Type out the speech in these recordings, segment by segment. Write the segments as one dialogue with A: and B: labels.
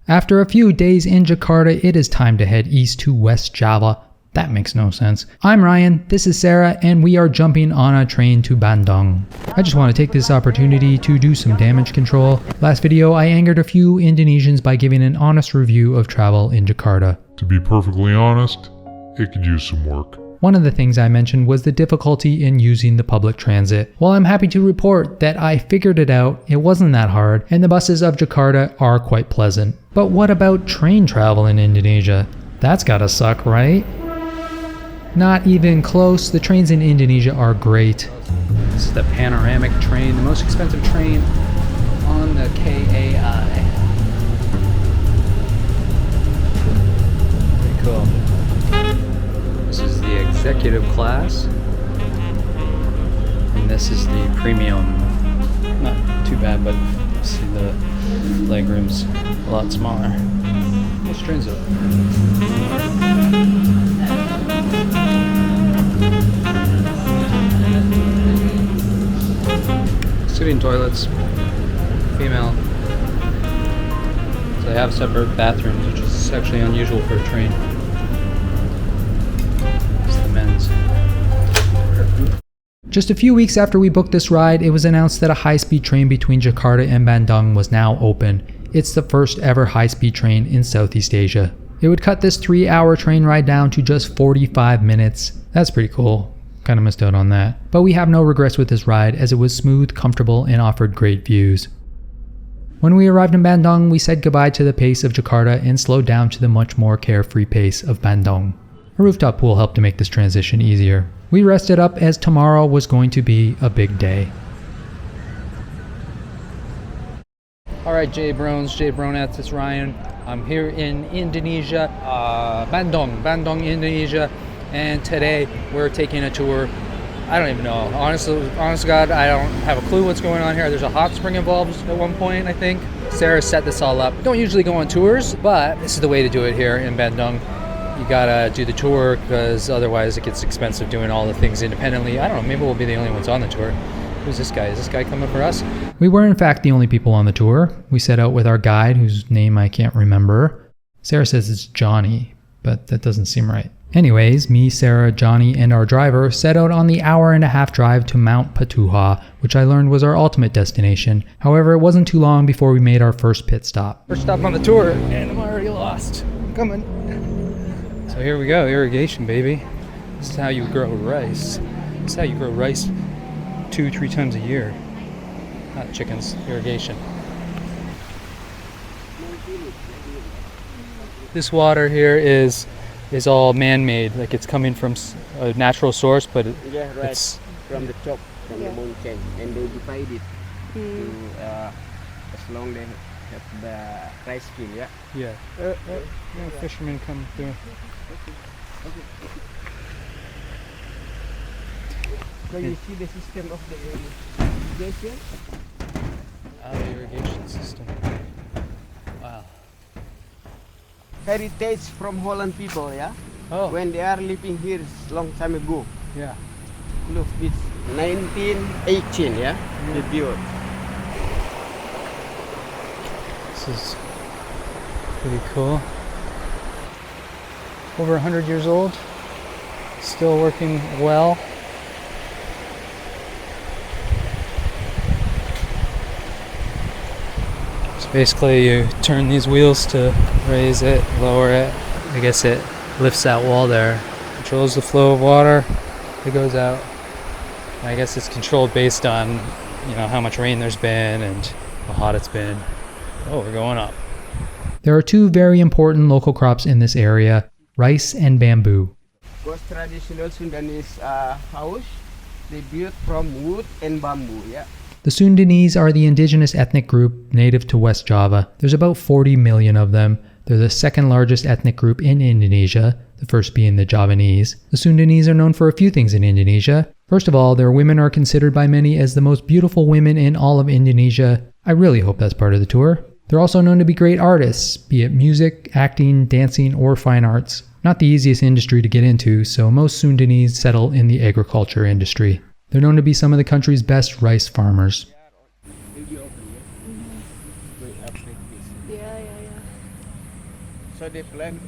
A: After a few days in Jakarta, it is time to head east to West Java. That makes no sense. I'm Ryan, this is Sara, and we are jumping on a train to Bandung. I just want to take this opportunity to do some damage control. Last video, I angered a few Indonesians by giving an honest review of travel in Jakarta.
B: To be perfectly honest, it could use some work.
A: One of the things I mentioned was the difficulty in using the public transit. Well, I'm happy to report that I figured it out, it wasn't that hard, and the buses of Jakarta are quite pleasant. But what about train travel in Indonesia? That's gotta suck, right? Not even close. The trains in Indonesia are great. This is the panoramic train, the most expensive train on the KAI. Pretty cool. This is the executive class, and this is the premium. Not too bad, but see the leg room's a lot smaller. What's trains up? Sitting toilets, female. So they have separate bathrooms, which is actually unusual for a train. Just a few weeks after we booked this ride, it was announced that a high-speed train between Jakarta and Bandung was now open. It's the first ever high-speed train in Southeast Asia. It would cut this 3-hour train ride down to just 45 minutes. That's pretty cool. Kind of missed out on that. But we have no regrets with this ride as it was smooth, comfortable, and offered great views. When we arrived in Bandung, we said goodbye to the pace of Jakarta and slowed down to the much more carefree pace of Bandung. A rooftop pool helped to make this transition easier. We rested up as tomorrow was going to be a big day. Alright, J Bronettes, it's Ryan. I'm here in Indonesia, Bandung, Indonesia, and today we're taking a tour. I don't even know. Honest to God, I don't have a clue what's going on here. There's a hot spring involved at one point, I think. Sara set this all up. Don't usually go on tours, but this is the way to do it here in Bandung. You gotta do the tour because otherwise it gets expensive doing all the things independently. I don't know, maybe we'll be the only ones on the tour. Who's this guy? Is this guy coming for us? We were in fact the only people on the tour. We set out with our guide, whose name I can't remember. Sara says it's Johnny, but that doesn't seem right. Anyways, me, Sara, Johnny, and our driver set out on the hour-and-a-half drive to Mount Patuha, which I learned was our ultimate destination. However, it wasn't too long before we made our first pit stop. First stop on the tour, and I'm already lost. I'm coming. So here we go, irrigation, baby. This is how you grow rice. This is how you grow rice 2-3 times a year. Not chickens, irrigation. This water here is all man-made, like it's coming from a natural source, but it's
C: from the top, from the mountain, and they divide it to as long they have the rice field, yeah.
A: Yeah. Fishermen come through.
C: So you see the system of the irrigation?
A: The irrigation system. Wow.
C: Heritage from Holland people, yeah?
A: Oh.
C: When they are living here long time ago.
A: Yeah.
C: Look, it's 1918, yeah? They built.
A: This is pretty cool. Over 100 years old. Still working well. Basically, you turn these wheels to raise it, lower it. I guess it lifts that wall there. Controls the flow of water. It goes out. I guess it's controlled based on, you know, how much rain there's been and how hot it's been. Oh, we're going up. There are two very important local crops in this area, rice and bamboo.
C: Those traditional Sundanese house, they built from wood and bamboo, yeah?
A: The Sundanese are the indigenous ethnic group native to West Java. There's about 40 million of them. They're the second largest ethnic group in Indonesia, the first being the Javanese. The Sundanese are known for a few things in Indonesia. First of all, their women are considered by many as the most beautiful women in all of Indonesia. I really hope that's part of the tour. They're also known to be great artists, be it music, acting, dancing, or fine arts. Not the easiest industry to get into, so most Sundanese settle in the agriculture industry. They're known to be some of the country's best rice farmers.
C: So they plant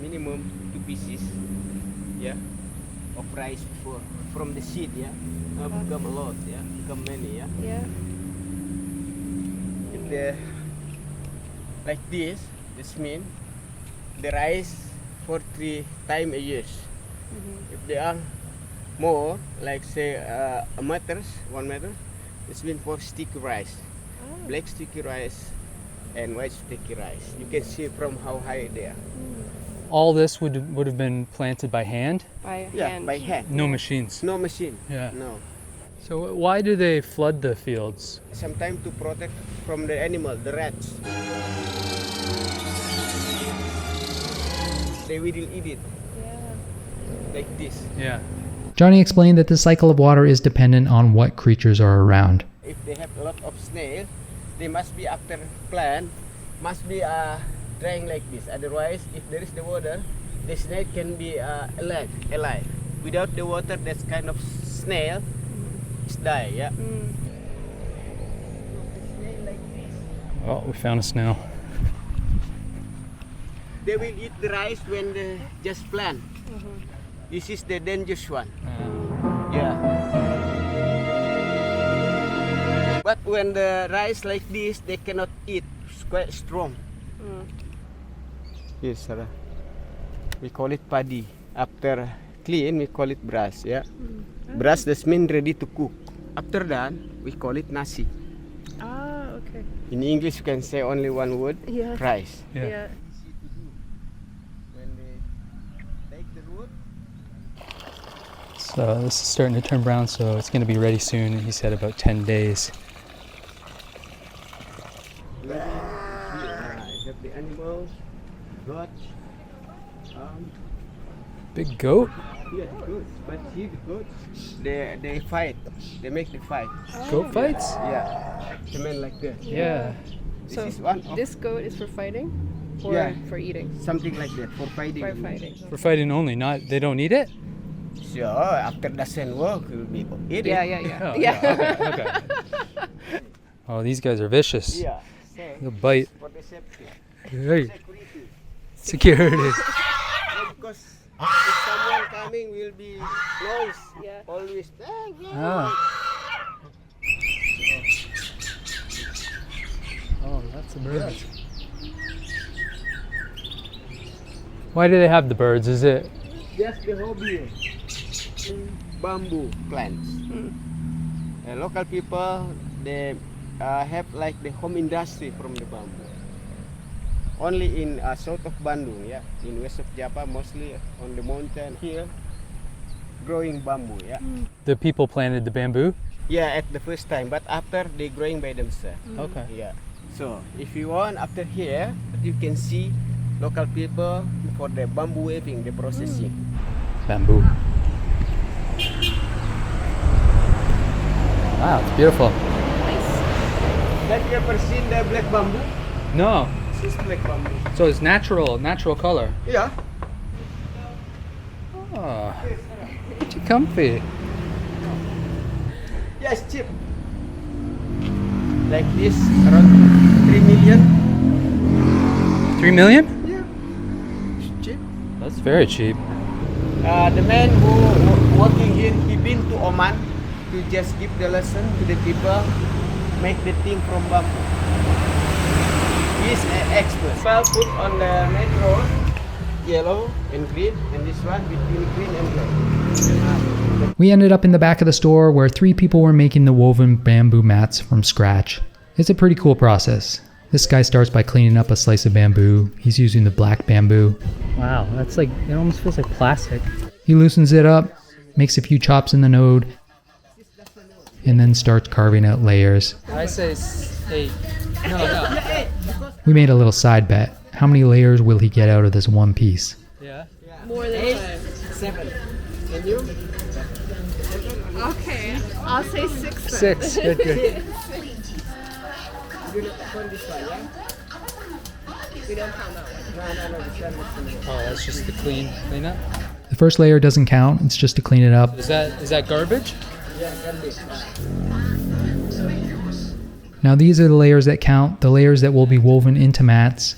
C: minimum 2 pieces, yeah, of rice before from the seed, yeah. Now become a lot, yeah, become many, yeah.
D: Yeah.
C: If they like this mean the rice for 3 times a year. If they are more, like say a meter, 1 meter, it's mean for sticky rice, black sticky rice and white sticky rice. You can see from how high they are.
A: All this would have been planted by hand?
D: By
C: Yeah,
D: hand.
C: by hand.
A: No machines.
C: No machine.
A: Yeah.
C: No.
A: So why do they flood the fields?
C: Sometimes to protect from the animal, the rats. They will eat it
D: Yeah.
C: like this.
A: Yeah.
E: Johnny explained that the cycle of water is dependent on what creatures are around.
C: If they have a lot of snail, they must be after plant, must be drying like this. Otherwise, if there is the water, the snail can be alive. Without the water, that kind of snail is die. Yeah.
A: Oh, we found a snail.
C: They will eat the rice when they just plant. This is the dangerous one. Yeah. But when the rice like this, they cannot eat. It's quite strong. Yes, Sara. We call it paddy. After clean, we call it brass. Yeah. Brass, that's mean ready to cook. After that, we call it nasi.
D: Ah, okay.
C: In English, you can say only one word.
D: Yeah.
C: Rice.
D: Yeah.
C: When they take the root.
A: So this is starting to turn brown, so it's going to be ready soon. He said about 10 days.
C: You have the animals, goats.
A: Big goat?
C: Yeah, the goats. But see the goats, they fight. They make the fight.
A: Goat fights?
C: Yeah. The men like that.
A: Yeah.
C: This
D: So
C: is one of
D: this goat is for fighting, or
C: Yeah.
D: for eating?
C: something like that for fighting.
D: For fighting.
A: For fighting only, not they don't eat it?
C: So after doesn't work, it will be eat
D: Yeah,
C: it.
D: yeah, yeah.
A: Oh,
D: yeah.
A: Okay. Oh, these guys are vicious.
C: Yeah. So
A: They'll bite.
C: for the safety,
A: Hey,
C: security.
A: security.
C: Yeah, because if someone coming, will be noise.
D: Yeah.
C: Always.
A: Ah. Oh, that's a bird. Why do they have the birds? Is it?
C: Just the hobby. Bamboo plants. Local people, they have like the home industry from the bamboo. Only in south of Bandung, yeah. In west of Java, mostly on the mountain here, growing bamboo, yeah.
A: The people planted the bamboo?
C: Yeah, at the first time, but after they growing by themselves.
A: Okay.
C: Yeah. So if you want, after here, you can see local people for the bamboo weaving, the processing.
A: Bamboo. Wow, it's beautiful.
C: Have you ever seen the black bamboo?
A: No.
C: This is black bamboo.
A: So it's natural color.
C: Yeah.
A: Oh, pretty comfy.
C: Yeah, it's cheap. Like this, around 3 million.
A: 3 million?
C: Yeah. It's cheap.
A: That's very cheap.
C: The man who working here, he been to Oman to just give the lesson to the people, make the thing from bamboo. He's an expert. Well, put on the metro, yellow and green, and this one between green and black.
E: We ended up in the back of the store where 3 people were making the woven bamboo mats from scratch. It's a pretty cool process. This guy starts by cleaning up a slice of bamboo. He's using the black bamboo.
A: Wow, that's like, it almost feels like plastic.
E: He loosens it up, makes a few chops in the node, and then starts carving out layers.
A: I say 8. No.
E: We made a little side bet. How many layers will he get out of this one piece?
A: Yeah?
D: More than 5.
C: 7. And you?
D: Okay, I'll say 6 then.
A: 6. Good, good.
C: You look on this one, yeah?
D: We don't count that one.
C: No, this one is
A: Oh, that's just the clean up?
E: The first layer doesn't count, it's just to clean it up.
A: Is that garbage?
E: Now these are the layers that count, the layers that will be woven into mats.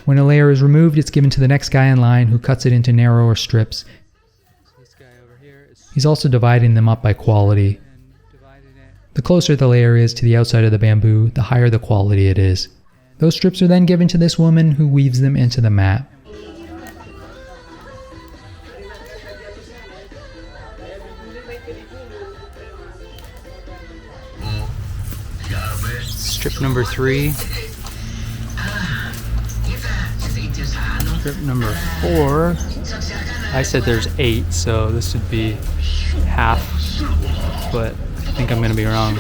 E: When a layer is removed, it's given to the next guy in line who cuts it into narrower strips.
A: This guy over here is
E: He's also dividing them up by quality.
A: dividing it.
E: The closer the layer is to the outside of the bamboo, the higher the quality it is. Those strips are then given to this woman who weaves them into the mat.
A: Strip number 3. Strip number 4. I said there's 8, so this would be half, but I think I'm gonna be wrong.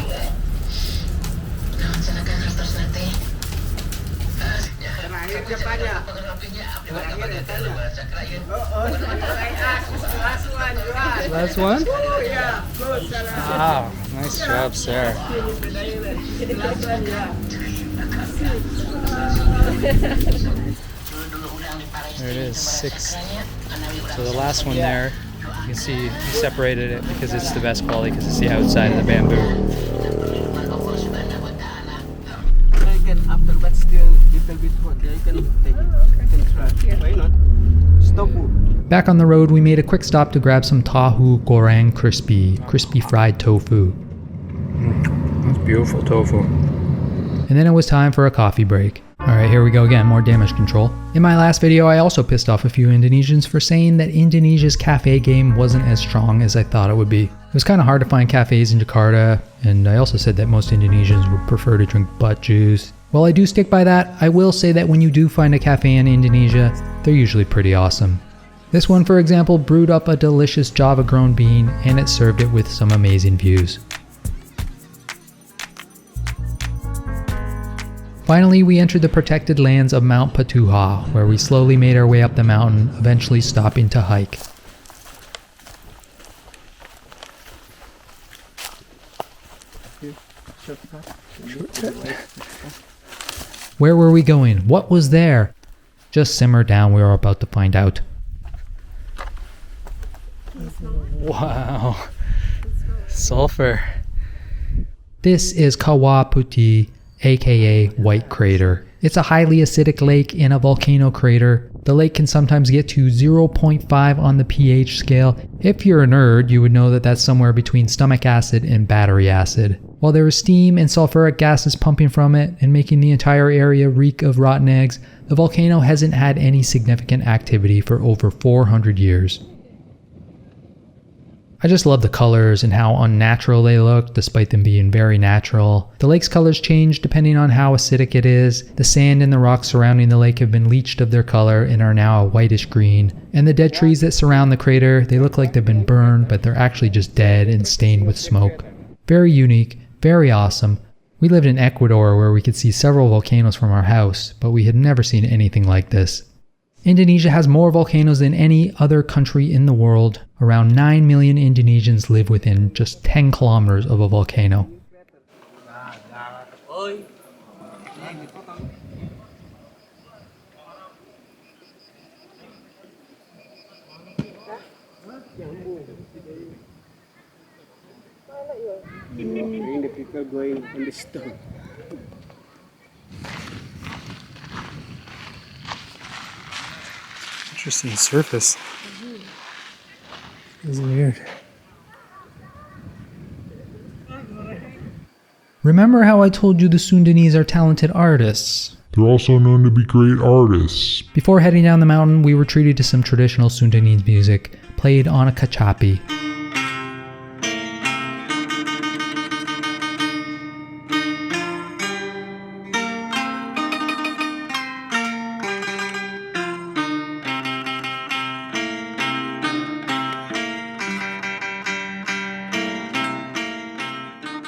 A: Last one? Wow, nice job, Sarah. There it is, 6. So the last one there, you can see he separated it because it's the best quality because it's the outside of the bamboo.
C: You can after, but still little bit hot. You can take it. You can try. Why not? Stop.
E: Back on the road, we made a quick stop to grab some tahu goreng crispy fried tofu.
A: That's beautiful tofu.
E: And then it was time for a coffee break. Alright, here we go again, more damage control. In my last video, I also pissed off a few Indonesians for saying that Indonesia's cafe game wasn't as strong as I thought it would be. It was kind of hard to find cafes in Jakarta, and I also said that most Indonesians would prefer to drink butt juice. While I do stick by that, I will say that when you do find a cafe in Indonesia, they're usually pretty awesome. This one, for example, brewed up a delicious Java grown bean, and it served it with some amazing views. Finally, we entered the protected lands of Mount Patuha, where we slowly made our way up the mountain, eventually stopping to hike. Where were we going? What was there? Just simmer down, we are about to find out.
A: Wow. Sulfur.
E: This is Kawah Putih, aka White Crater. It's a highly acidic lake in a volcano crater. The lake can sometimes get to 0.5 on the pH scale. If you're a nerd, you would know that that's somewhere between stomach acid and battery acid. While there is steam and sulfuric gases pumping from it and making the entire area reek of rotten eggs, the volcano hasn't had any significant activity for over 400 years. I just love the colors and how unnatural they look despite them being very natural. The lake's colors change depending on how acidic it is. The sand and the rocks surrounding the lake have been leached of their color and are now a whitish green. And the dead trees that surround the crater, they look like they've been burned, but they're actually just dead and stained with smoke. Very unique, very awesome. We lived in Ecuador where we could see several volcanoes from our house, but we had never seen anything like this. Indonesia has more volcanoes than any other country in the world. Around 9 million Indonesians live within just 10 kilometers of a volcano.
C: The people going on the stone.
A: Interesting surface. It's weird.
E: Remember how I told you the Sundanese are talented artists?
B: They're also known to be great artists.
E: Before heading down the mountain, we were treated to some traditional Sundanese music, played on a kachapi.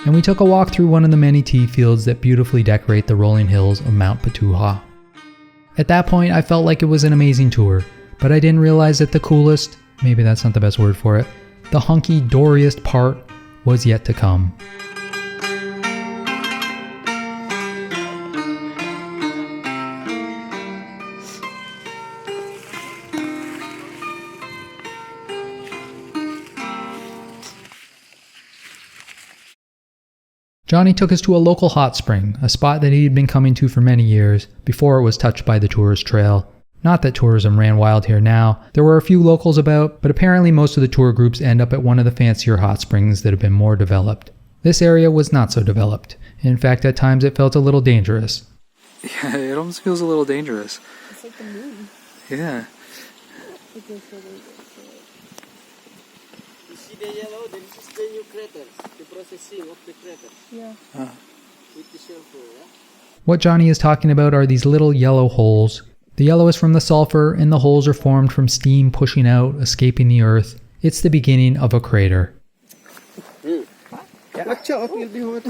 E: And we took a walk through one of the many tea fields that beautifully decorate the rolling hills of Mount Patuha. At that point, I felt like it was an amazing tour, but I didn't realize that the coolest, maybe that's not the best word for it, the hunky-doriest part was yet to come. Johnny took us to a local hot spring, a spot that he had been coming to for many years, before it was touched by the tourist trail. Not that tourism ran wild here now, there were a few locals about, but apparently most of the tour groups end up at one of the fancier hot springs that have been more developed. This area was not so developed. In fact, at times it felt a little dangerous.
A: Yeah, it almost feels a little dangerous.
D: It's like the moon.
A: Yeah.
D: It feels really good.
C: You see the yellow? This is the new crater. The processing of the crater.
D: Yeah.
C: With the sulfur, yeah?
E: What Johnny is talking about are these little yellow holes. The yellow is from the sulfur, and the holes are formed from steam pushing out, escaping the earth. It's the beginning of a crater.
C: Watch out, you'll be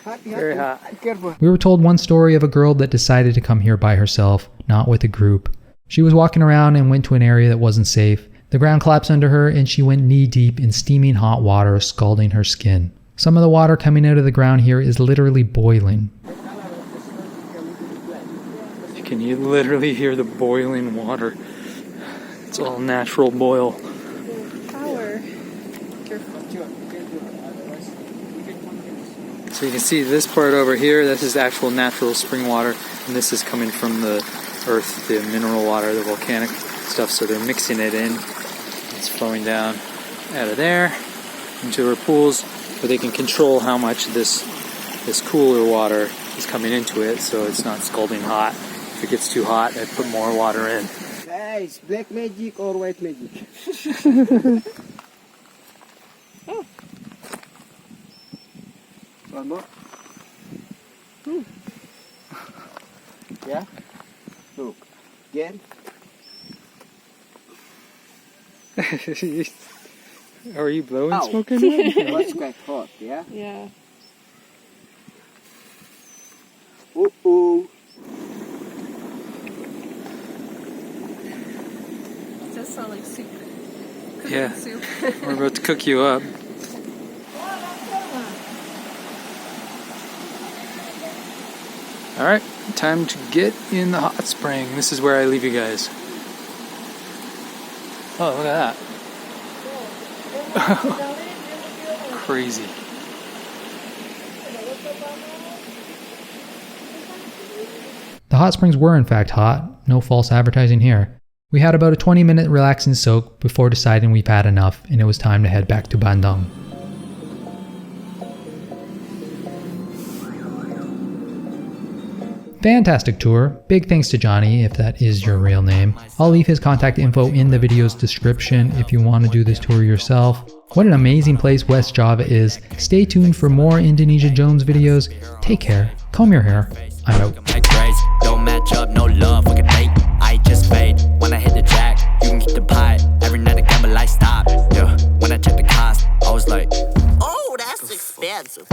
C: hot.
A: Very hot.
C: Careful.
E: We were told one story of a girl that decided to come here by herself, not with a group. She was walking around and went to an area that wasn't safe. The ground collapsed under her and she went knee deep in steaming hot water, scalding her skin. Some of the water coming out of the ground here is literally boiling.
A: Can you literally hear the boiling water? It's all natural boil.
D: Power. Careful.
A: So you can see this part over here, this is actual natural spring water, and this is coming from the earth, the mineral water, the volcanic stuff, so they're mixing it in. It's flowing down out of there into our pools, where they can control how much this cooler water is coming into it, so it's not scalding hot. If it gets too hot, they put more water in.
C: Guys, black magic or white magic? One more. Yeah? Look. Again?
A: Are you blowing
C: Ow.
A: smoke in there?
C: It's quite hot, yeah?
D: Yeah.
C: Uh-oh.
D: It does sound like soup.
A: Yeah,
D: Soup.
A: we're about to cook you up. Alright, time to get in the hot spring. This is where I leave you guys. Oh, look at that. Crazy.
E: The hot springs were in fact hot, no false advertising here. We had about a 20-minute relaxing soak before deciding we've had enough and it was time to head back to Bandung. Fantastic tour. Big thanks to Johnny, if that is your real name. I'll leave his contact info in the video's description if you want to do this tour yourself. What an amazing place West Java is. Stay tuned for more Indonesia Jones videos. Take care. Comb your hair. I'm out.
F: My grades don't match up, no love, fuck a date. I just fade when I hit the jack. You can keep the pie. Every night I gamble, I stop. Yeah, when I check the cost, I was like, oh, that's expensive.